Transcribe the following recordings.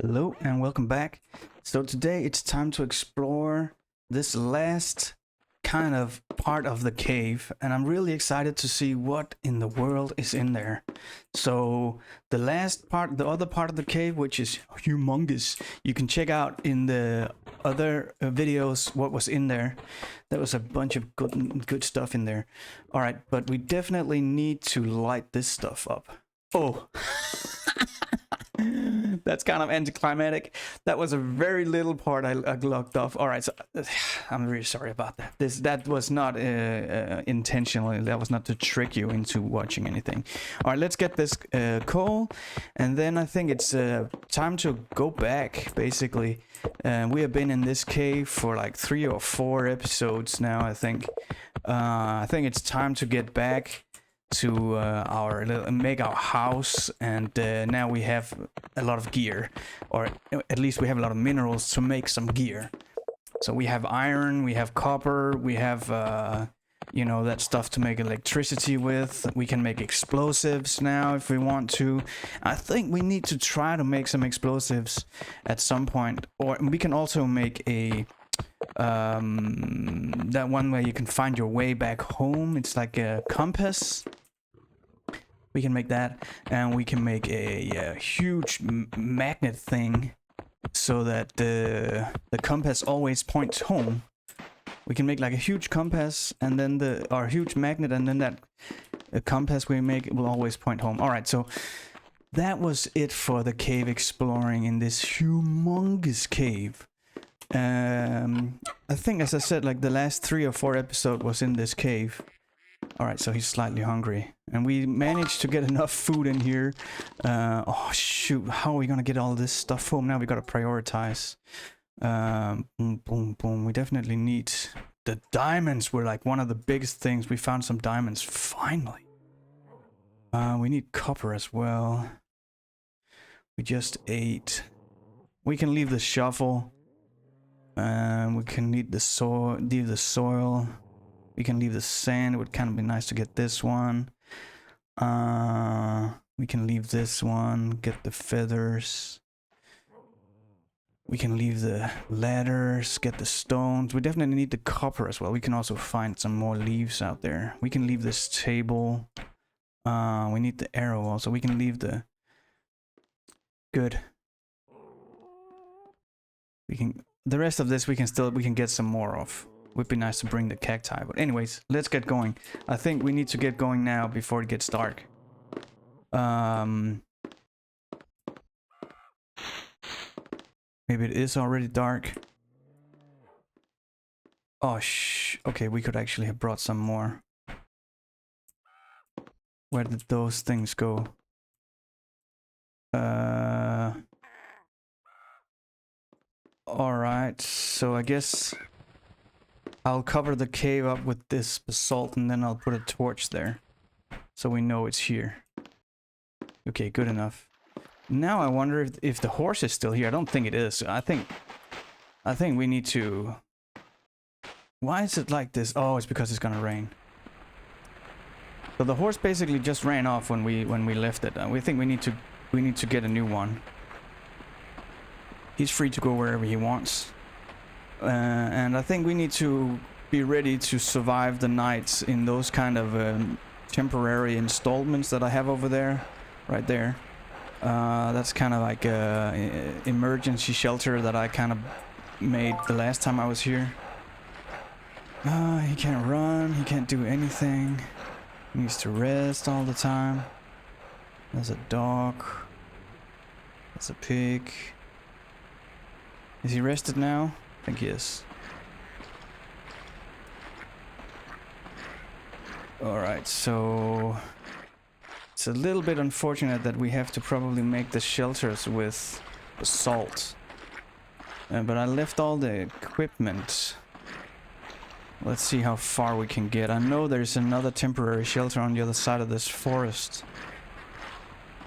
Hello and welcome back. So today it's time to explore this last kind of part of the cave, and I'm really excited to see what in the world is in there. So the last part, the other part of the cave, which is humongous, you can check out in the other videos what was in there. There was a bunch of good stuff in there. All right, but we definitely need to light this stuff up. Oh. That's kind of anticlimactic. That was a very little part I locked off. All right, so I'm really sorry about that. That was not intentionally. That was not to trick you into watching anything. All right, let's get this coal, and then I think it's time to go back. Basically, we have been in this cave for like 3 or 4 episodes now. I think it's time to get back to make our house, and now we have a lot of gear, or at least we have a lot of minerals to make some gear. So we have iron, we have copper, we have that stuff to make electricity with. We can make explosives now if we want to. I think we need to try to make some explosives at some point, or we can also make a that one where you can find your way back home. It's like a compass. We can make that, and we can make a huge magnet thing so that the compass always points home. We can make like a huge compass, and then our huge magnet, and then that compass we make will always point home. All right, so that was it for the cave exploring in this humongous cave. I think, as I said, like the last 3 or 4 episodes was in this cave. Alright, so he's slightly hungry. And we managed to get enough food in here. Oh shoot, how are we gonna get all this stuff home? Now we gotta prioritize. Boom, boom, boom. We definitely need... The diamonds were like one of the biggest things. We found some diamonds, finally. We need copper as well. We just ate. We can leave the shovel. We can leave the soil. We can leave the sand. It would kind of be nice to get this one. We can leave this one. Get the feathers. We can leave the ladders. Get the stones. We definitely need the copper as well. We can also find some more leaves out there. We can leave this table. We need the arrow also. We can leave the... Good. We can... The rest of this we can get some more of. Would be nice to bring the cacti, but anyways, let's get going. I think we need to get going now before it gets dark. Maybe it is already dark. Oh okay, we could actually have brought some more. Where did those things go? Alright, so I guess I'll cover the cave up with this basalt, and then I'll put a torch there so we know it's here. Okay, good enough. Now I wonder if the horse is still here. I don't think it is. I think we need to... Why is it like this? Oh, it's because it's gonna rain. So the horse basically just ran off when we left it. We think we need to get a new one. He's free to go wherever he wants. And I think we need to be ready to survive the nights in those kind of temporary installments that I have over there. Right there. That's kind of like a emergency shelter that I kind of made the last time I was here. He can't run. He can't do anything. He needs to rest all the time. There's a dog. There's a pig. Is he rested now? I think he is. Alright, so... It's a little bit unfortunate that we have to probably make the shelters with salt. But I left all the equipment. Let's see how far we can get. I know there's another temporary shelter on the other side of this forest.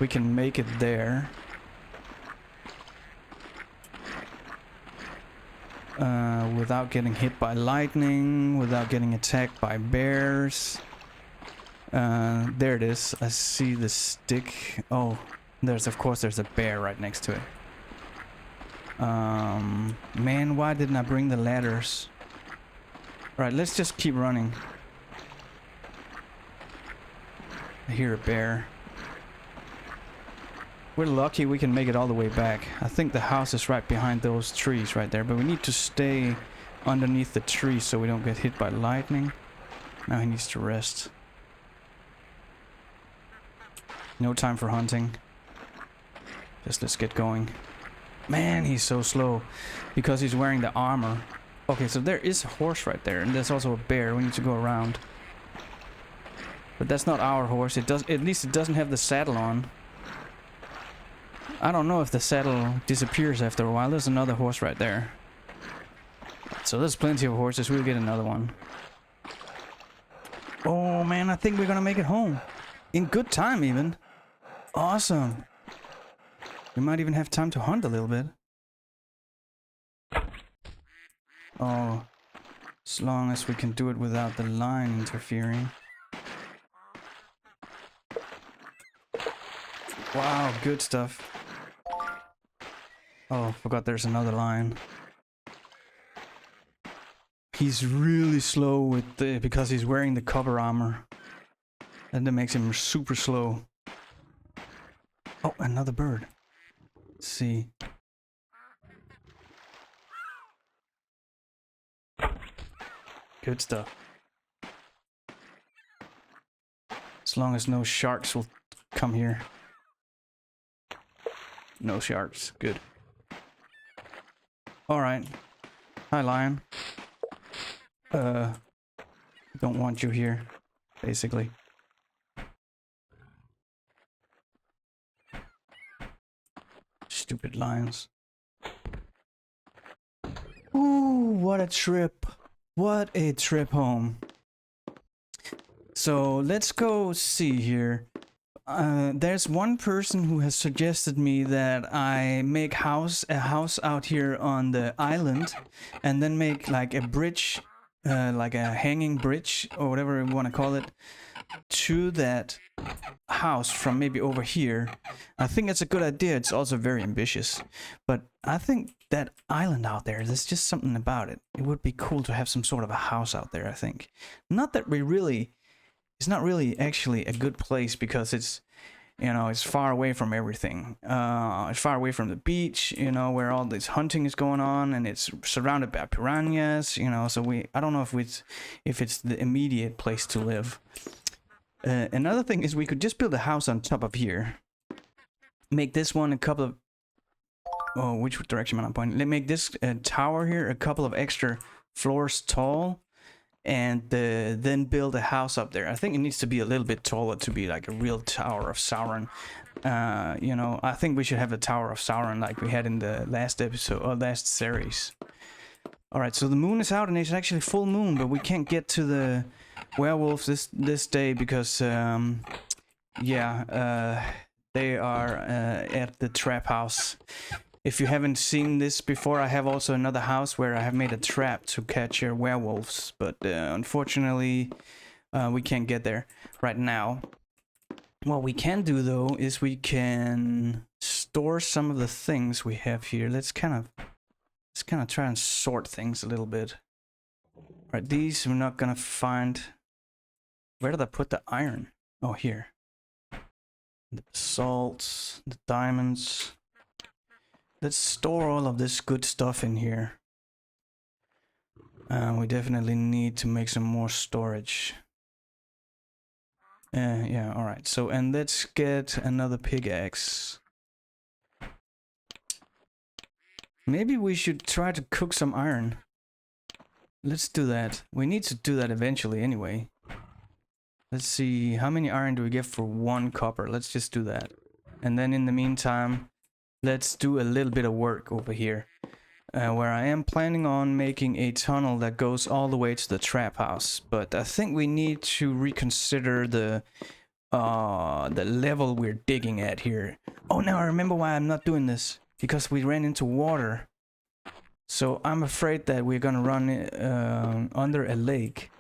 We can make it there. Without getting hit by lightning, without getting attacked by bears. There it is. I see the stick. Oh, there's a bear right next to it. Man, why didn't I bring the ladders? Right, let's just keep running. I hear a bear. We're lucky we can make it all the way back. I think the house is right behind those trees right there, but we need to stay underneath the trees so we don't get hit by lightning. Now he needs to rest. No time for hunting. Just let's get going. Man, he's so slow because he's wearing the armor. Okay, so there is a horse right there, and there's also a bear. We need to go around. But that's not our horse. It does. At least it doesn't have the saddle on. I don't know if the saddle disappears after a while. There's another horse right there. So there's plenty of horses. We'll get another one. Oh man, I think we're gonna make it home. In good time even. Awesome. We might even have time to hunt a little bit. Oh, as long as we can do it without the line interfering. Wow, good stuff. Oh, forgot there's another line. He's really slow with the, because he's wearing the cover armor. And that makes him super slow. Oh, another bird. Let's see. Good stuff. As long as no sharks will come here. No sharks. Good. Alright. Hi, lion. Don't want you here, basically. Stupid lions. Ooh, what a trip. What a trip home. So let's go see here. There's one person who has suggested me that I make a house out here on the island, and then make like a bridge, like a hanging bridge or whatever you want to call it, to that house from maybe over here. I think it's a good idea. It's also very ambitious, but I think that island out there's just something about it. It would be cool to have some sort of a house out there. I think not that we really. It's not really actually a good place because it's, you know, it's far away from everything. It's far away from the beach, you know, where all this hunting is going on, and it's surrounded by piranhas, you know. So I don't know if it's the immediate place to live. Another thing is we could just build a house on top of here. Make this one a couple of. Oh, which direction am I pointing? Let's make this tower here a couple of extra floors tall. And then build a house up there. I think it needs to be a little bit taller to be like a real Tower of Sauron. You know, I think we should have a Tower of Sauron like we had in the last episode or last series. Alright, so the moon is out and it's actually full moon, but we can't get to the werewolves this day because, yeah, they are at the trap house. If you haven't seen this before, I have also another house where I have made a trap to catch werewolves, but unfortunately we can't get there right now. What we can do though is we can store some of the things we have here. Let's kind of try and sort things a little bit. Right, these we're not gonna find. Where did I put the iron? Oh, here. The salts, the diamonds. Let's store all of this good stuff in here. We definitely need to make some more storage. Yeah, alright. So, and let's get another pickaxe. Maybe we should try to cook some iron. Let's do that. We need to do that eventually anyway. Let's see, how many iron do we get for 1 copper? Let's just do that. And then in the meantime, let's do a little bit of work over here, where I am planning on making a tunnel that goes all the way to the trap house. But I think we need to reconsider the level we're digging at here. Oh, now I remember why I'm not doing this. Because we ran into water. So I'm afraid that we're gonna run under a lake.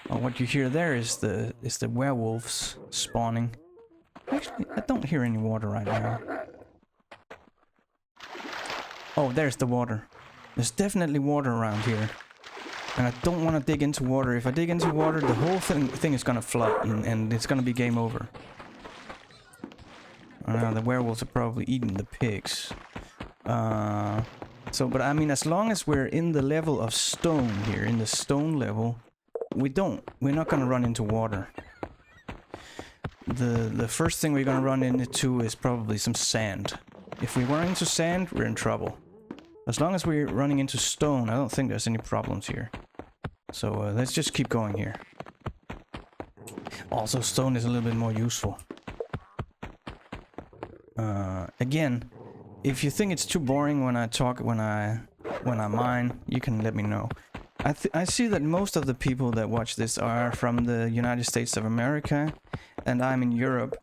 Oh, what you hear there is the werewolves spawning. Actually, I don't hear any water right now. Oh, there's the water. There's definitely water around here. And I don't want to dig into water. If I dig into water, the whole thing is gonna flood and it's gonna be game over. The werewolves are probably eating the pigs. But I mean, as long as we're in the level of stone here, in the stone level, we're not gonna run into water. The first thing we're gonna run into is probably some sand. If we run into sand, we're in trouble. As long as we're running into stone, I don't think there's any problems here. So let's just keep going here. Also, stone is a little bit more useful. Again, if you think it's too boring when I talk, when I mine, you can let me know. I see that most of the people that watch this are from the United States of America, and I'm in Europe.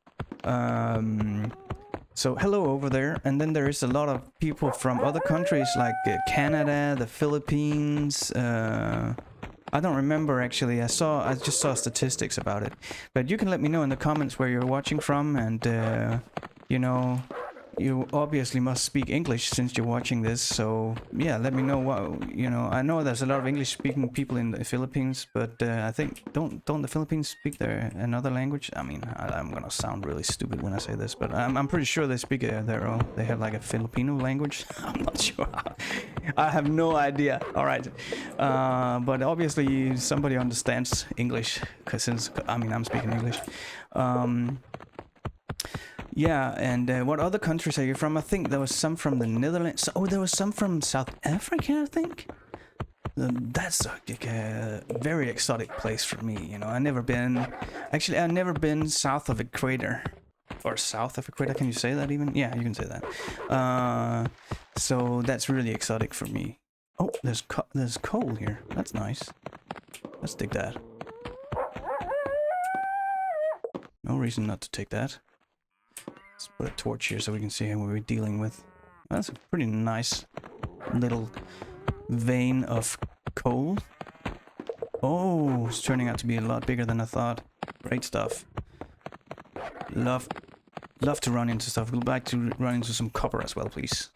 So hello over there. And then there is a lot of people from other countries like Canada, the Philippines. I don't remember actually. I just saw statistics about it. But you can let me know in the comments where you're watching from, and you know, you obviously must speak English since you're watching this. So yeah, let me know what, you know. I know there's a lot of English-speaking people in the Philippines, but I think don't the Philippines speak another language? I mean, I'm gonna sound really stupid when I say this, but I'm pretty sure they speak their own. They have like a Filipino language. I'm not sure. I have no idea. All right, but obviously somebody understands English, because I'm speaking English. Yeah, and what other countries are you from? I think there was some from the Netherlands. Oh, there was some from South Africa, I think. That's like a very exotic place for me, you know. I've never been south of equator. Or south of equator, can you say that even? Yeah, you can say that. So that's really exotic for me. Oh, there's coal here. That's nice. Let's take that. No reason not to take that. Let's put a torch here so we can see what we're dealing with. That's a pretty nice little vein of coal. Oh, it's turning out to be a lot bigger than I thought. Great stuff. Love to run into stuff. We'd like to run into some copper as well, please.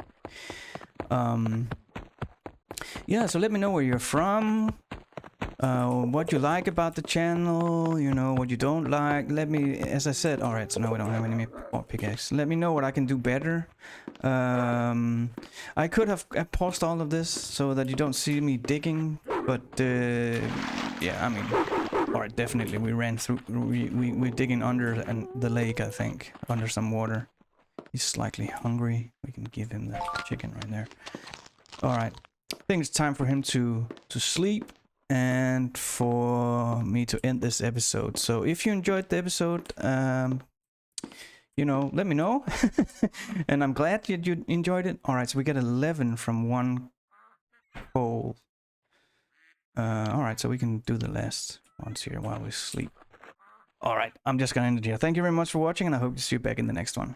Yeah, so let me know where you're from. What you like about the channel, you know, what you don't like. Let me, as I said, alright, so now we don't have any more pickaxe. Let me know what I can do better. I could have paused all of this so that you don't see me digging, but yeah, I mean, alright, definitely we ran through, we're digging under the lake, I think, under some water. He's slightly hungry. We can give him that chicken right there. Alright, I think it's time for him to sleep. And for me to end this episode. So if you enjoyed the episode, you know, let me know. And I'm glad you enjoyed it. All right, so we get 11 from one coal. All right, so we can do the last ones here while we sleep. All right, I'm just gonna end it here. Thank you very much for watching, and I hope to see you back in the next one.